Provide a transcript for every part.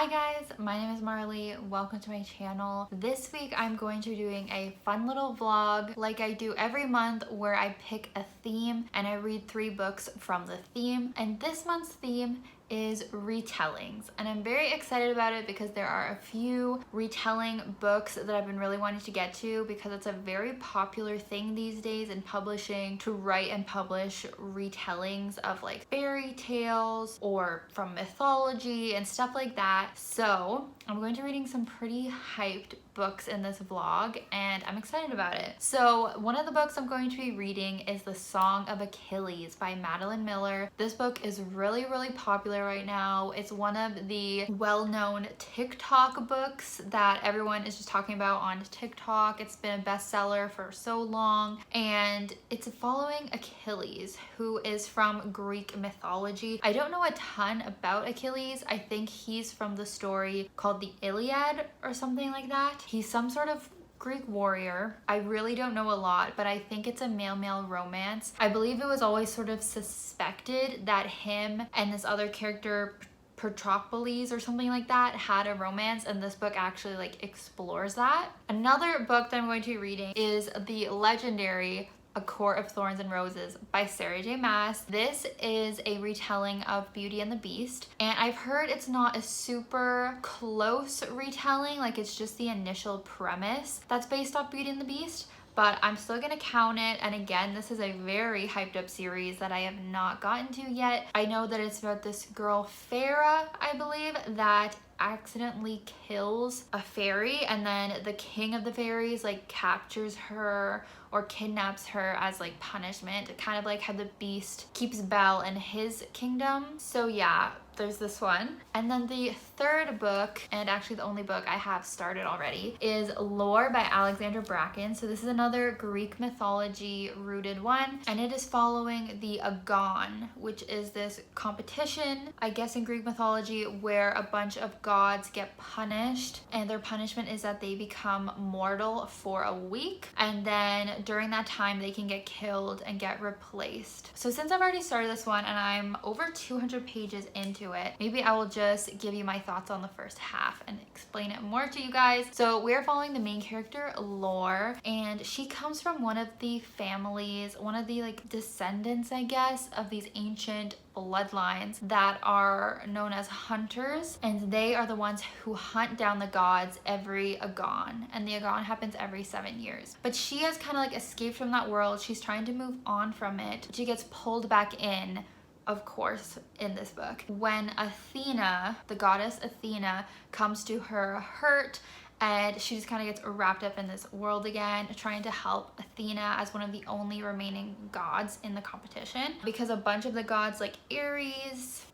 Hi guys, my name is Marley. Welcome to my channel. This week I'm going to be doing a fun little vlog like I do every month where I pick a theme and I read 3 books from the theme. And this month's theme is retellings, and I'm very excited about it because there are a few retelling books that I've been really wanting to get to because it's a very popular thing these days in publishing to write and publish retellings of like fairy tales or from mythology and stuff like that. So I'm going to be reading some pretty hyped books in this vlog and I'm excited about it. So one of the books I'm going to be reading is The Song of Achilles by Madeline Miller. This book is really popular right now. It's one of the well-known TikTok books that everyone is just talking about on TikTok. It's been a bestseller for so long and it's following Achilles, who is from Greek mythology. I don't know a ton about Achilles. I think he's from the story called the Iliad or something like that. He's some sort of Greek warrior. I really don't know a lot, but I think it's a male-male romance. I believe it was always sort of suspected that him and this other character, Patroclus or something like that, had a romance, and this book actually like explores that. Another book that I'm going to be reading is the legendary A Court of Thorns and Roses by Sarah J. Maas. This is a retelling of Beauty and the Beast, and I've heard it's not a super close retelling, like it's just the initial premise that's based off Beauty and the Beast, but I'm still gonna count it. And again, this is a very hyped up series that I have not gotten to yet. I know that it's about this girl, Farah, I believe, that accidentally kills a fairy, and then the king of the fairies like captures her or kidnaps her as like punishment, kind of like how the beast keeps Belle in his kingdom. So yeah, there's this one. And then the third book, and actually the only book I have started already, is Lore by Alexandra Bracken. So this is another Greek mythology rooted one, and it is following the Agon, which is this competition, I guess in Greek mythology, where a bunch of gods get punished, and their punishment is that they become mortal for a week, and then during that time they can get killed and get replaced. So since I've already started this one and I'm over 200 pages into it, maybe I will just give you my thoughts on the first half and explain it more to you guys. So we're following the main character, Lore, and she comes from one of the families, one of the like descendants, I guess, of these ancient bloodlines that are known as hunters, and they are the ones who hunt down the gods every Agon, and the Agon happens every 7 years. But she has kind of like escaped from that world. She's trying to move on from it. She gets pulled back in, of course, in this book when Athena, the goddess Athena, comes to her hurt, and she just kind of gets wrapped up in this world again, trying to help Athena as one of the only remaining gods in the competition, because a bunch of the gods like Ares,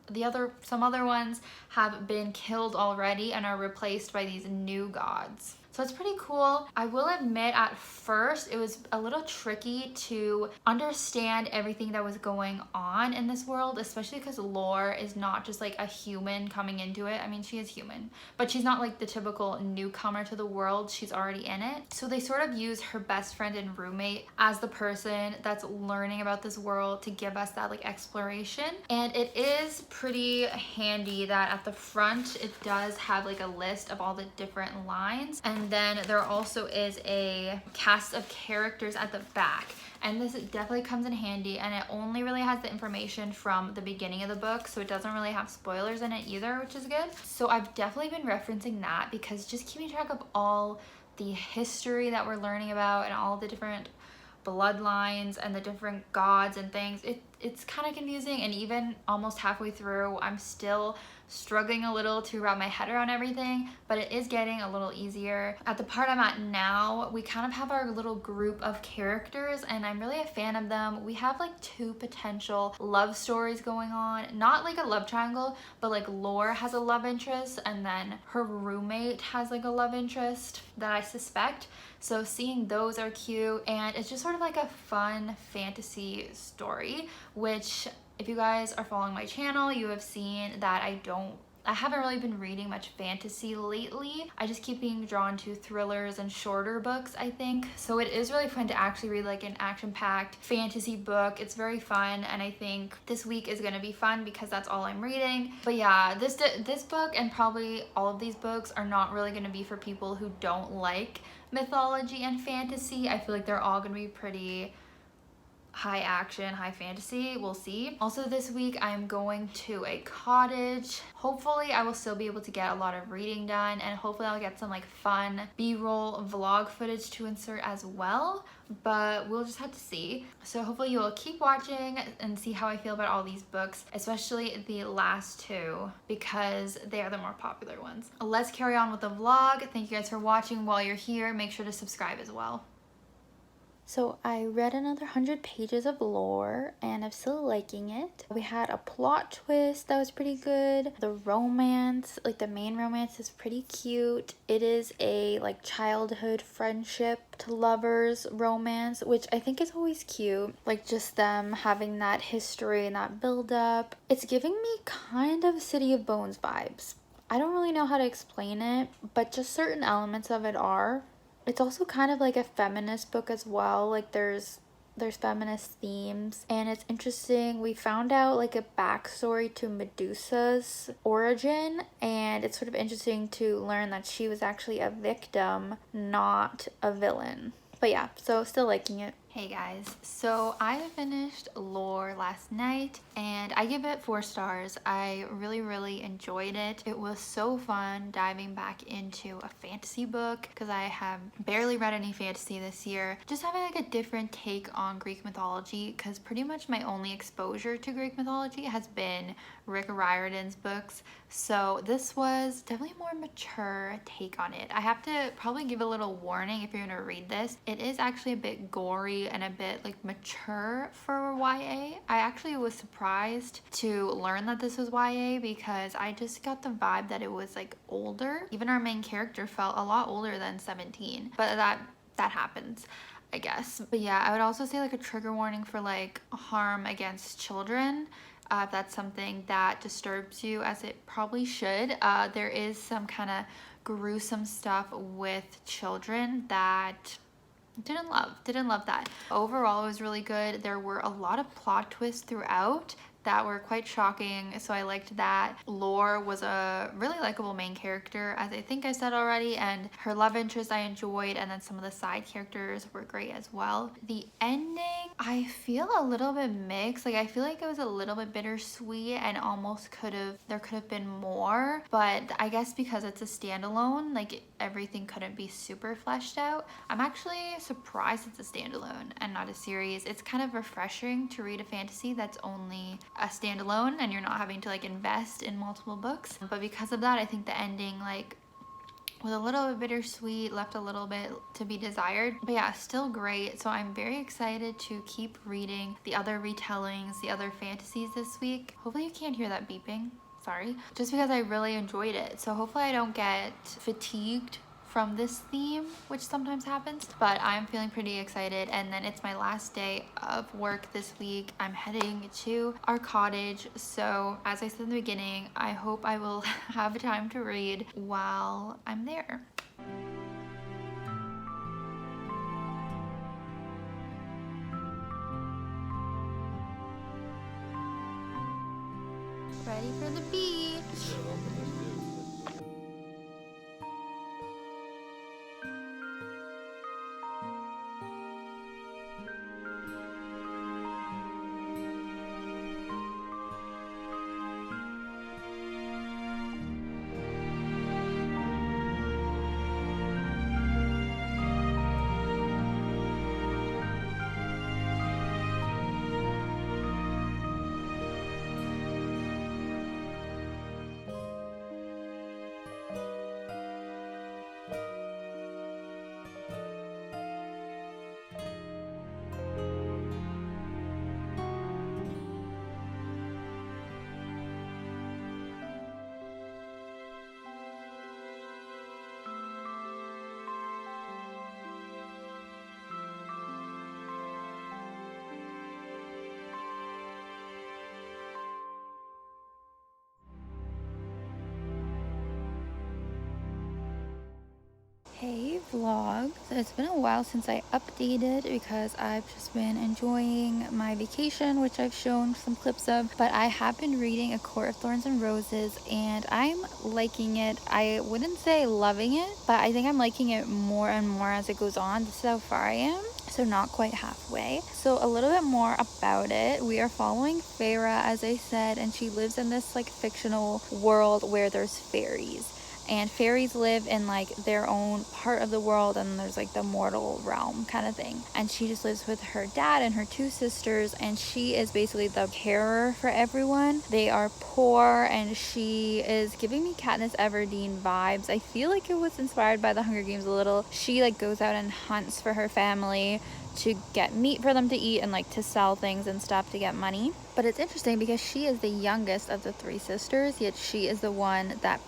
some other ones have been killed already and are replaced by these new gods. So it's pretty cool. I will admit at first it was a little tricky to understand everything that was going on in this world, especially because Lore is not just like a human coming into it. I mean, she is human, but she's not like the typical newcomer to the world. She's already in it. So they sort of use her best friend and roommate as the person that's learning about this world to give us that like exploration. And it is pretty handy that at the front it does have like a list of all the different lines, and then there also is a cast of characters at the back, and this definitely comes in handy, and it only really has the information from the beginning of the book, so it doesn't really have spoilers in it either, which is good. So I've definitely been referencing that because just keeping track of all the history that we're learning about and all the different bloodlines and the different gods and things, it's kind of confusing, and even almost halfway through I'm still struggling a little to wrap my head around everything, but it is getting a little easier. At the part I'm at now, we kind of have our little group of characters, and I'm really a fan of them. We have like 2 potential love stories going on, not like a love triangle, but like Lore has a love interest, and then her roommate has like a love interest that I suspect. So seeing those are cute, and it's just sort of like a fun fantasy story, which if you guys are following my channel, you have seen that I don't I haven't really been reading much fantasy lately. I just keep being drawn to thrillers and shorter books, I think. So it is really fun to actually read like an action-packed fantasy book. It's very fun, and I think this week is gonna be fun because that's all I'm reading. But yeah, this book and probably all of these books are not really gonna be for people who don't like mythology and fantasy. I feel like they're all gonna be pretty high action, high fantasy. We'll see. Also this week I'm going to a cottage. Hopefully I will still be able to get a lot of reading done, and hopefully I'll get some like fun b-roll vlog footage to insert as well, but we'll just have to see. So hopefully you will keep watching and see how I feel about all these books, especially the last two because they are the more popular ones. Let's carry on with the vlog. Thank you guys for watching. While you're here, make sure to subscribe as well. So I read another 100 pages of lore and I'm still liking it. We had a plot twist that was pretty good. The romance, like the main romance, is pretty cute. It is a like childhood friendship to lovers romance, which I think is always cute. Like just them having that history and that build up. It's giving me kind of City of Bones vibes. I don't really know how to explain it, but just certain elements of it are. It's also kind of like a feminist book as well. Like there's feminist themes, and it's interesting. We found out like a backstory to Medusa's origin, and it's sort of interesting to learn that she was actually a victim, not a villain. But yeah, so still liking it. Hey guys, so I finished Lore last night and I give it 4 stars. I really enjoyed it. It was so fun diving back into a fantasy book because I have barely read any fantasy this year. Just having like a different take on Greek mythology, because pretty much my only exposure to Greek mythology has been Rick Riordan's books. So this was definitely a more mature take on it. I have to probably give a little warning if you're gonna read this. It is actually a bit gory and a bit like mature for YA. I actually was surprised to learn that this was YA because I just got the vibe that it was like older. Even our main character felt a lot older than 17, but that happens, I guess. But yeah, I would also say like a trigger warning for like harm against children. If that's something that disturbs you, as it probably should. There is some kind of gruesome stuff with children that didn't love that. Overall, it was really good. There were a lot of plot twists throughout that were quite shocking, so I liked that. Lore was a really likable main character, as I think I said already, and her love interest I enjoyed, and then some of the side characters were great as well. The ending, I feel a little bit mixed. Like I feel like it was a little bit bittersweet and almost there could have been more, but I guess because it's a standalone, like everything couldn't be super fleshed out. I'm actually surprised it's a standalone and not a series. It's kind of refreshing to read a fantasy that's only a standalone and you're not having to like invest in multiple books. But because of that, I think the ending like was a little bit bittersweet, left a little bit to be desired. But yeah, still great. So I'm very excited to keep reading the other retellings, the other fantasies this week. Hopefully you can't hear that beeping. Sorry. Just because I really enjoyed it. So hopefully I don't get fatigued from this theme, which sometimes happens, but I'm feeling pretty excited. And then it's my last day of work this week. I'm heading to our cottage, so as I said in the beginning, I hope I will have time to read while I'm there. Ready for the beach. vlog. So it's been a while since I updated because I've just been enjoying my vacation, which I've shown some clips of, but I have been reading A Court of Thorns and Roses and I'm liking it. I wouldn't say loving it, but I think I'm liking it more and more as it goes on. This is how far I am, so not quite halfway. So a little bit more about it. We are following Feyre, as I said, and she lives in this like fictional world where there's fairies. And fairies live in like their own part of the world, and there's like the mortal realm kind of thing. And she just lives with her dad and her two sisters, and she is basically the carer for everyone. They are poor, and she is giving me Katniss Everdeen vibes. I feel like it was inspired by the Hunger Games a little. She like goes out and hunts for her family to get meat for them to eat and like to sell things and stuff to get money. But it's interesting because she is the youngest of the three sisters, yet she is the one that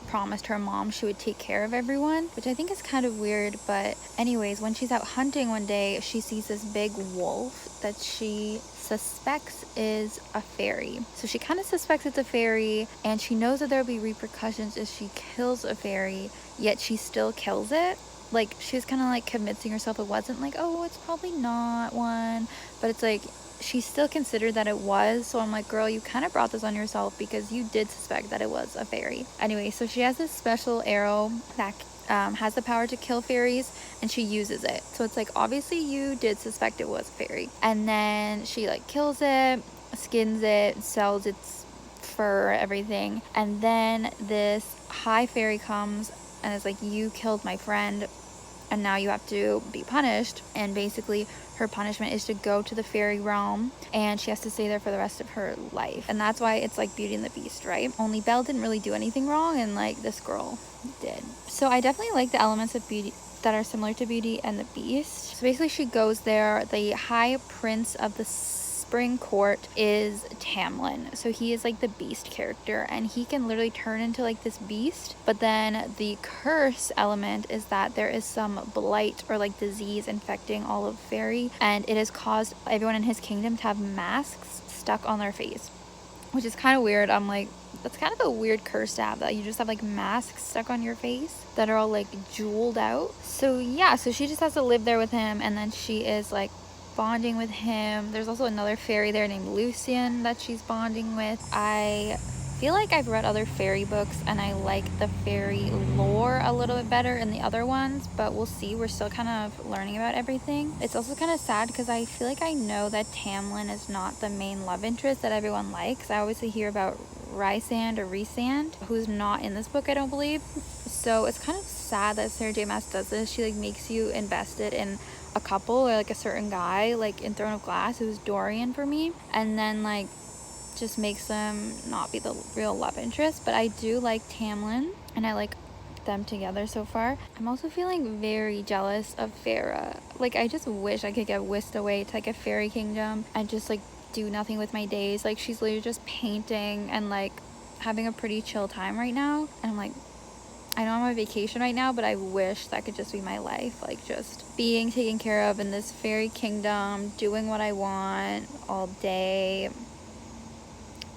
promised her mom she would take care of everyone, which I think is kind of weird. But anyways, when she's out hunting one day, she sees this big wolf that she suspects is a fairy. So she kind of suspects it's a fairy, and she knows that there'll be repercussions if she kills a fairy, yet she still kills it. Like, she was kind of like convincing herself it wasn't, like, oh, it's probably not one, but it's like she still considered that it was. So I'm like, girl, you kind of brought this on yourself because you did suspect that it was a fairy. Anyway, so she has this special arrow that has the power to kill fairies, and she uses it. So it's like, obviously you did suspect it was a fairy. And then she like kills it, skins it, sells its fur, everything. And then this high fairy comes and is like, you killed my friend and now you have to be punished. And basically her punishment is to go to the fairy realm, and she has to stay there for the rest of her life. And that's why it's like Beauty and the Beast, right? Only Belle didn't really do anything wrong, and like this girl did. So I definitely like the elements of Beauty that are similar to Beauty and the Beast. So basically she goes there. The high prince of the Spring Court is Tamlin. So he is like the beast character, and he can literally turn into like this beast. But then the curse element is that there is some blight or like disease infecting all of fairy, and it has caused everyone in his kingdom to have masks stuck on their face, which is kind of weird. I'm like, that's kind of a weird curse to have, that you just have like masks stuck on your face that are all like jeweled out. So yeah, so she just has to live there with him, and then she is like bonding with him. There's also another fairy there named Lucian that she's bonding with. I feel like I've read other fairy books and I like the fairy lore a little bit better in the other ones, but we'll see. We're still kind of learning about everything. It's also kind of sad because I feel like I know that Tamlin is not the main love interest that everyone likes. I always hear about Rysand or Rhysand, who's not in this book, I don't believe. So it's kind of sad that Sarah J Maas does this. She like makes you invested in a couple or like a certain guy, like in Throne of Glass, it was Dorian for me, and then like just makes them not be the real love interest. But I do like Tamlin and I like them together so far. I'm also feeling very jealous of Feyre. Like, I just wish I could get whisked away to like a fairy kingdom and just like do nothing with my days. Like, she's literally just painting and like having a pretty chill time right now, and I'm like, I know I'm on vacation right now, but I wish that could just be my life. Like, just being taken care of in this fairy kingdom, doing what I want all day.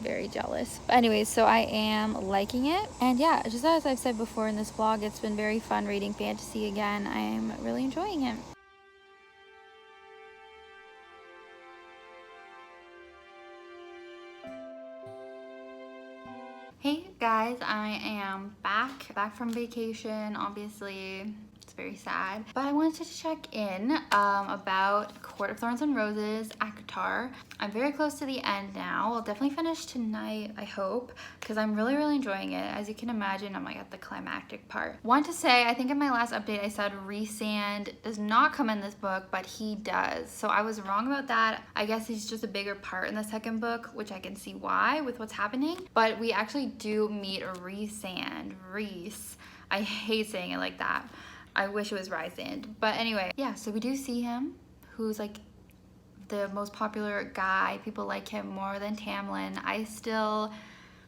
Very jealous. But anyways, so I am liking it. And yeah, just as I've said before in this vlog, it's been very fun reading fantasy again. I am really enjoying it. Hey guys, I am back from vacation. Obviously, it's very sad, but I wanted to check in about Court of Thorns and Roses, acotar. I'm very close to the end now. I'll definitely finish tonight, I hope, because I'm really enjoying it. As you can imagine, I'm like at the climactic part. Want to say, I think in my last update I said Rhysand does not come in this book, but he does. So I was wrong about that. I guess he's just a bigger part in the second book, which I can see why with what's happening. But we actually do meet Rhysand. Rhys. I hate saying it like that. I wish it was Rhysand. But anyway, yeah, so we do see him, who's like the most popular guy. People like him more than Tamlin. I still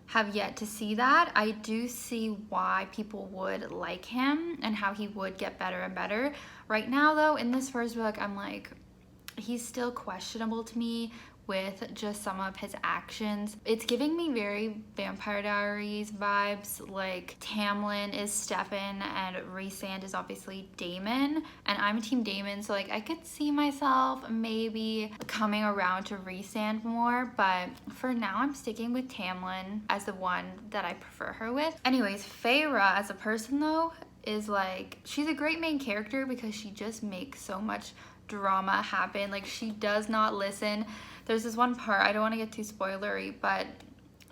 have yet to see that. I do see why people would like him and how he would get better and better. Right now though, in this first book, I'm like, he's still questionable to me with just some of his actions. It's giving me very Vampire Diaries vibes. Like Tamlin is Stefan and Rhysand is obviously Daemon, and I'm team Daemon, so like I could see myself maybe coming around to Rhysand more, but for now I'm sticking with Tamlin as the one that I prefer her with. Anyways, Feyre as a person though is like, she's a great main character because she just makes so much drama happen. Like she does not listen. There's this one part, I don't want to get too spoilery, but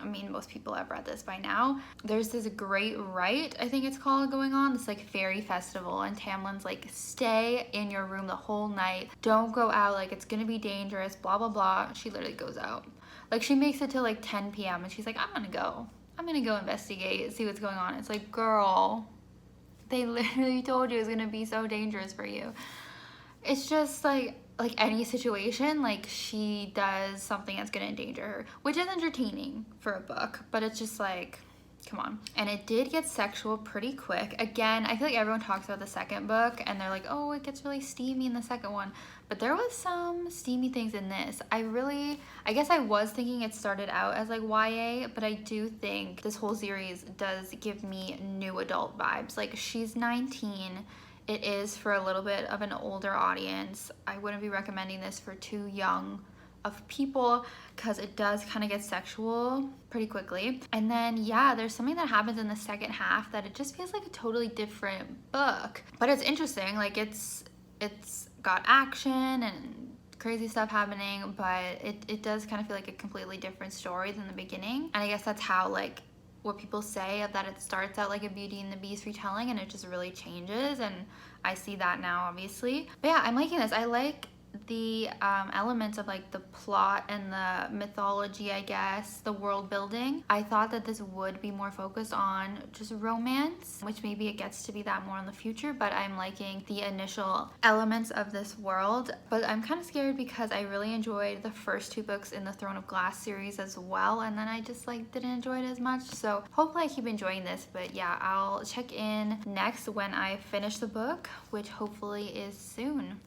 I mean most people have read this by now. There's this great rite, I think it's called, going on, this like fairy festival, and Tamlin's like, stay in your room the whole night, don't go out, like it's gonna be dangerous, blah blah blah. She literally goes out. Like she makes it till like 10 p.m. and she's like, I'm gonna go investigate, see what's going on. It's like, girl, they literally told you it was gonna be so dangerous for you. It's just like any situation, like she does something that's gonna endanger her, which is entertaining for a book, but it's just like, come on. And it did get sexual pretty quick. Again, I feel like everyone talks about the second book and they're like, oh, it gets really steamy in the second one, but there was some steamy things in this. I guess I was thinking it started out as like YA, but I do think this whole series does give me new adult vibes. Like she's 19. It is for a little bit of an older audience. I wouldn't be recommending this for too young of people because it does kind of get sexual pretty quickly. And then yeah, there's something that happens in the second half that it just feels like a totally different book. But it's interesting, like it's got action and crazy stuff happening, but it does kind of feel like a completely different story than the beginning. And I guess that's how like what people say of that it starts out like a Beauty and the Beast retelling and it just really changes, and I see that now obviously. But yeah, I'm liking this. I like the elements of like the plot and the mythology, I guess, the world building. I thought that this would be more focused on just romance, which maybe it gets to be that more in the future, but I'm liking the initial elements of this world. But I'm kind of scared because I really enjoyed the first two books in the Throne of Glass series as well, and then I just like didn't enjoy it as much. So hopefully I keep enjoying this. But yeah, I'll check in next when I finish the book, which hopefully is soon.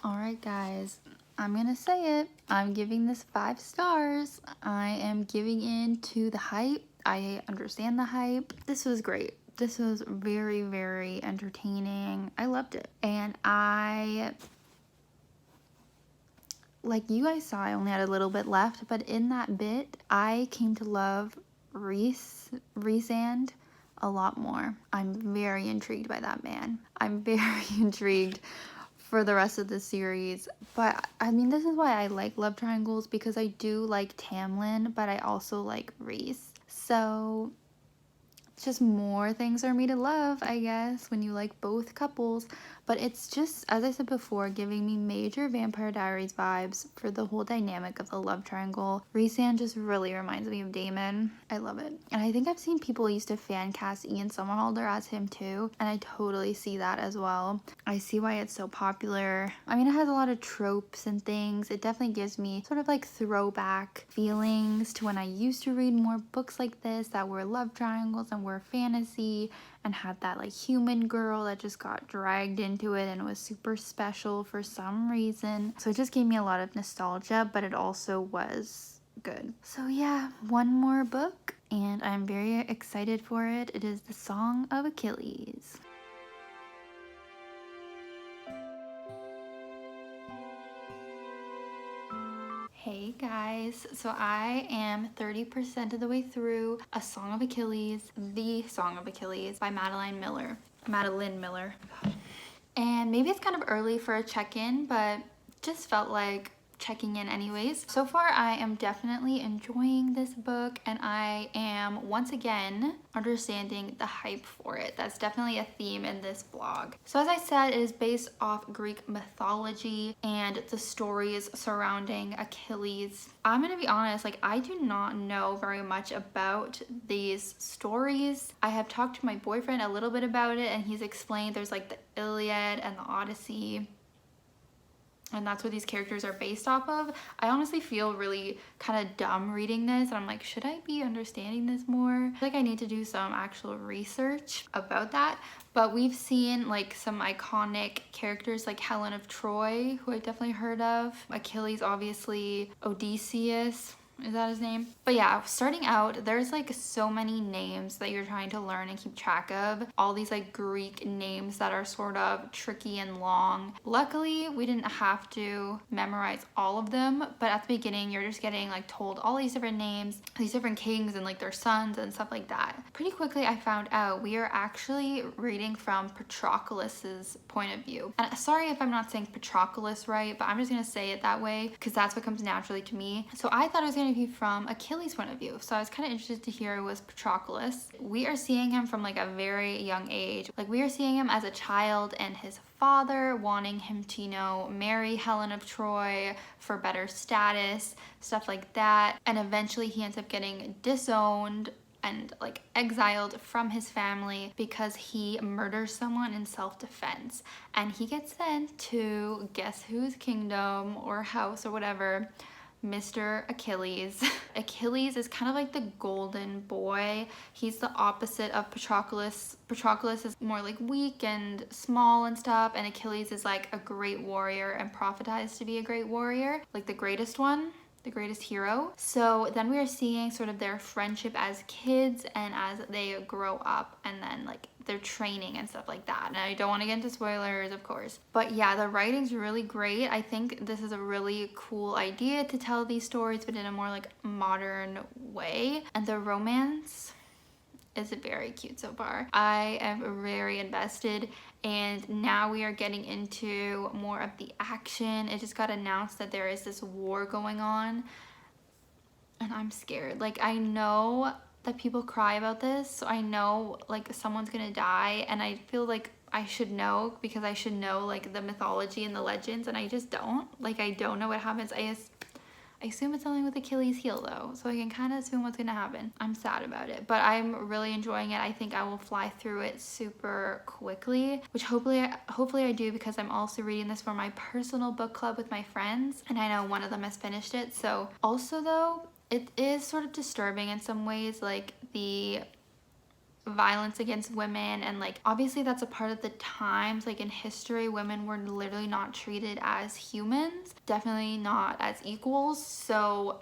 Alright guys, I'm gonna say it. I'm giving this 5 stars. I am giving in to the hype. I understand the hype. This was great. This was very, very entertaining. I loved it. And like you guys saw, I only had a little bit left, but in that bit, I came to love Rhysand a lot more. I'm very intrigued by that man. I'm very intrigued for the rest of the series. But I mean, this is why I like love triangles, because I do like Tamlin, but I also like Rhys. So just more things are me to love, I guess, when you like both couples. But it's just, as I said before, giving me major Vampire Diaries vibes for the whole dynamic of the love triangle. Rhysand just really reminds me of Daemon. I love it. And I think I've seen people used to fan cast Ian Somerhalder as him too, and I totally see that as well. I see why it's so popular. I mean, it has a lot of tropes and things. It definitely gives me sort of like throwback feelings to when I used to read more books like this that were love triangles and were fantasy and had that like human girl that just got dragged into it and was super special for some reason. So it just gave me a lot of nostalgia, but it also was good. So yeah, one more book and I'm very excited for it. It is The Song of Achilles. Hey guys, so I am 30% of the way through A Song of Achilles, The Song of Achilles by Madeline Miller. And maybe it's kind of early for a check-in, but just felt like checking in anyways. So far, I am definitely enjoying this book, and I am once again understanding the hype for it. That's definitely a theme in this vlog. So as I said, it is based off Greek mythology and the stories surrounding Achilles. I'm gonna be honest, like I do not know very much about these stories. I have talked to my boyfriend a little bit about it, and he's explained there's like the Iliad and the Odyssey. and that's what these characters are based off of. I honestly feel really kind of dumb reading this, and I'm like, should I be understanding this more? I feel like I need to do some actual research about that. But we've seen like some iconic characters like Helen of Troy, who I've definitely heard of. Achilles, obviously. Odysseus. Is that his name? But yeah, starting out, there's like so many names that you're trying to learn and keep track of. All these like Greek names that are sort of tricky and long. Luckily, we didn't have to memorize all of them, but at the beginning, you're just getting like told all these different names, these different kings and like their sons and stuff like that. Pretty quickly, I found out we are actually reading from Patroclus's point of view. And sorry if I'm not saying Patroclus right, but I'm just gonna say it that way because that's what comes naturally to me. So I thought it was gonna be from Achilles' point of view. So I was kind of interested to hear it was Patroclus. We are seeing him from like a very young age. Like we are seeing him as a child and his father wanting him to, you know, marry Helen of Troy for better status, stuff like that. And eventually he ends up getting disowned and like exiled from his family because he murders someone in self-defense, and he gets sent to guess whose kingdom or house or whatever, Mr. Achilles. Achilles is kind of like the golden boy. He's the opposite of Patroclus. Patroclus is more like weak and small and stuff, and Achilles is like a great warrior and prophetized to be a great warrior, like the greatest one, the greatest hero. So then we are seeing sort of their friendship as kids and as they grow up, and then like their training and stuff like that. And I don't want to get into spoilers, of course. But yeah, the writing's really great. I think this is a really cool idea to tell these stories, but in a more like modern way. And the romance is very cute so far. I am very invested, and now we are getting into more of the action. It just got announced that there is this war going on, and I'm scared. Like, I know that people cry about this, so I know like someone's gonna die, and I feel like I should know because I should know like the mythology and the legends, and I just don't. Like, I don't know what happens. I assume it's something with Achilles' heel though, so I can kind of assume what's gonna happen. I'm sad about it, but I'm really enjoying it. I think I will fly through it super quickly, which hopefully I do, because I'm also reading this for my personal book club with my friends, and I know one of them has finished it. So also though, it is sort of disturbing in some ways, like the violence against women, and like obviously that's a part of the times. Like in history, women were literally not treated as humans, definitely not as equals. So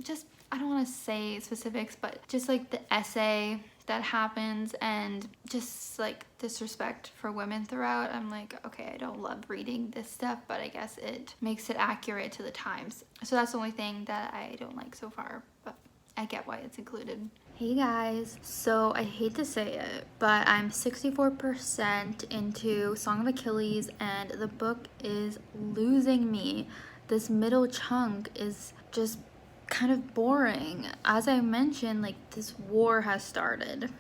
just, I don't want to say specifics, but just like the essay that happens and just like disrespect for women throughout, I'm like, okay, I don't love reading this stuff, but I guess it makes it accurate to the times. So that's the only thing that I don't like so far, but I get why it's included. Hey guys, so I hate to say it, but I'm 64% into Song of Achilles, and the book is losing me. This middle chunk is just kind of boring. As I mentioned, like this war has started,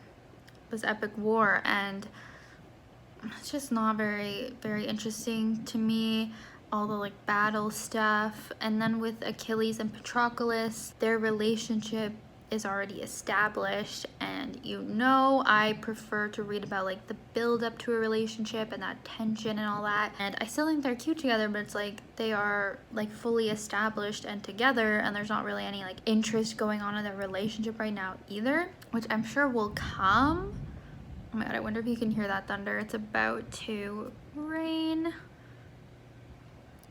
this epic war, and it's just not very interesting to me. All the like battle stuff, and then with Achilles and Patroclus, their relationship is already established, and you know I prefer to read about like the build up to a relationship and that tension and all that, and I still think they're cute together, but it's like they are like fully established and together, and there's not really any like interest going on in their relationship right now either, which I'm sure will come. Oh my god, I wonder if you can hear that thunder. It's about to rain.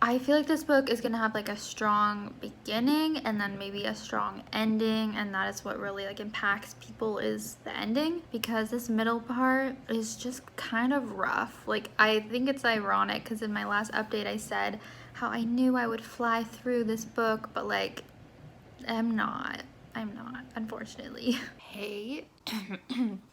I feel like this book is gonna have like a strong beginning and then maybe a strong ending, and that is what really like impacts people, is the ending, because this middle part is just kind of rough. Like, I think it's ironic because in my last update I said how I knew I would fly through this book, but like I'm not, unfortunately. Hey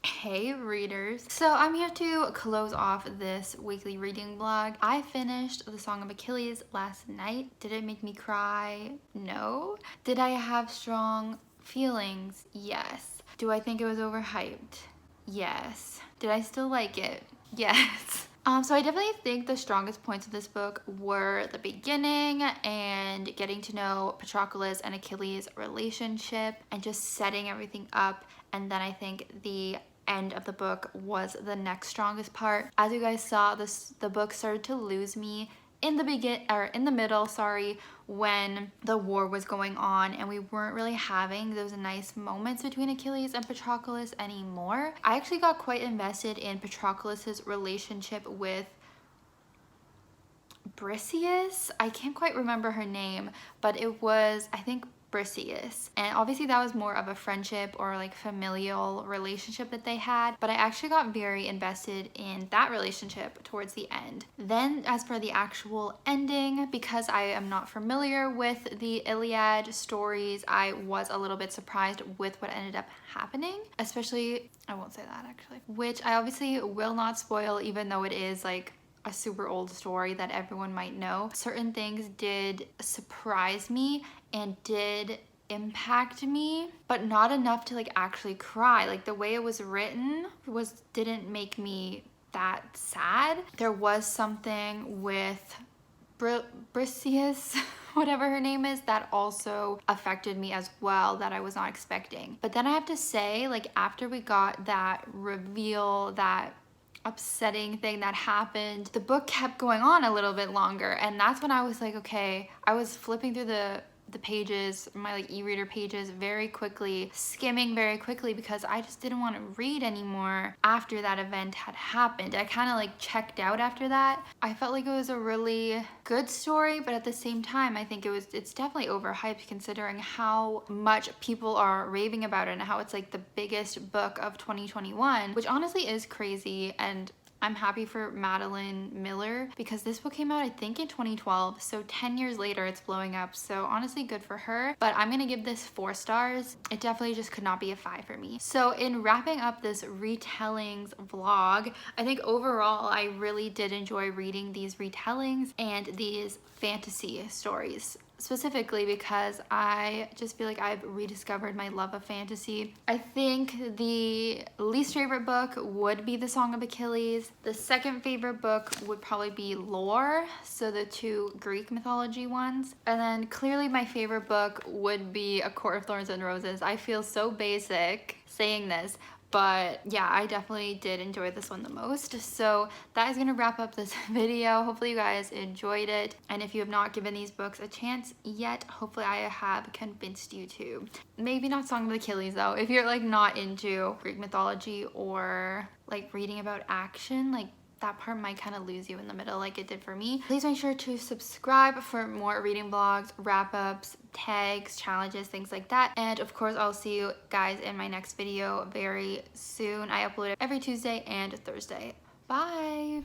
hey readers, so I'm here to close off this weekly reading vlog. I finished the Song of Achilles last night. Did it make me cry? No. Did I have strong feelings? Yes. Do I think it was overhyped? Yes. Did I still like it? Yes. So I definitely think the strongest points of this book were the beginning and getting to know Patroclus and Achilles' relationship and just setting everything up. And then I think the end of the book was the next strongest part. As you guys saw, the book started to lose me in the middle, sorry, when the war was going on and we weren't really having those nice moments between Achilles and Patroclus anymore. I actually got quite invested in Patroclus's relationship with Briseis. I can't quite remember her name, but it was, I think, Briseis. And obviously that was more of a friendship or like familial relationship that they had, but I actually got very invested in that relationship towards the end. Then as for the actual ending, because I am not familiar with the Iliad stories, I was a little bit surprised with what ended up happening, especially, I won't say that actually, which I obviously will not spoil, even though it is like a super old story that everyone might know. Certain things did surprise me and did impact me, but not enough to like actually cry. Like the way it was written didn't make me that sad. There was something with Briseis, whatever her name is, that also affected me as well that I was not expecting. But then I have to say, like after we got that reveal, that upsetting thing that happened, the book kept going on a little bit longer, and that's when I was like, okay, I was flipping through the pages, my like e-reader pages very quickly, skimming very quickly, because I just didn't want to read anymore after that event had happened. I kind of like checked out after that. I felt like it was a really good story, but at the same time I think it's definitely overhyped considering how much people are raving about it and how it's like the biggest book of 2021, which honestly is crazy. And I'm happy for Madeline Miller because this book came out I think in 2012, so 10 years later it's blowing up, so honestly good for her. But I'm gonna give this 4 stars. It definitely just could not be a 5 for me. So in wrapping up this retellings vlog, I think overall I really did enjoy reading these retellings and these fantasy stories, specifically because I just feel like I've rediscovered my love of fantasy. I think the least favorite book would be The Song of Achilles. The second favorite book would probably be Lore, so the 2 Greek mythology ones. And then clearly my favorite book would be A Court of Thorns and Roses. I feel so basic saying this, but yeah, I definitely did enjoy this one the most. So that is gonna wrap up this video. Hopefully you guys enjoyed it. And if you have not given these books a chance yet, hopefully I have convinced you to. Maybe not Song of Achilles though. If you're like not into Greek mythology or like reading about action, like that part might kind of lose you in the middle like it did for me. Please make sure to subscribe for more reading vlogs, wrap-ups, tags, challenges, things like that. And of course, I'll see you guys in my next video very soon. I upload it every Tuesday and Thursday. Bye!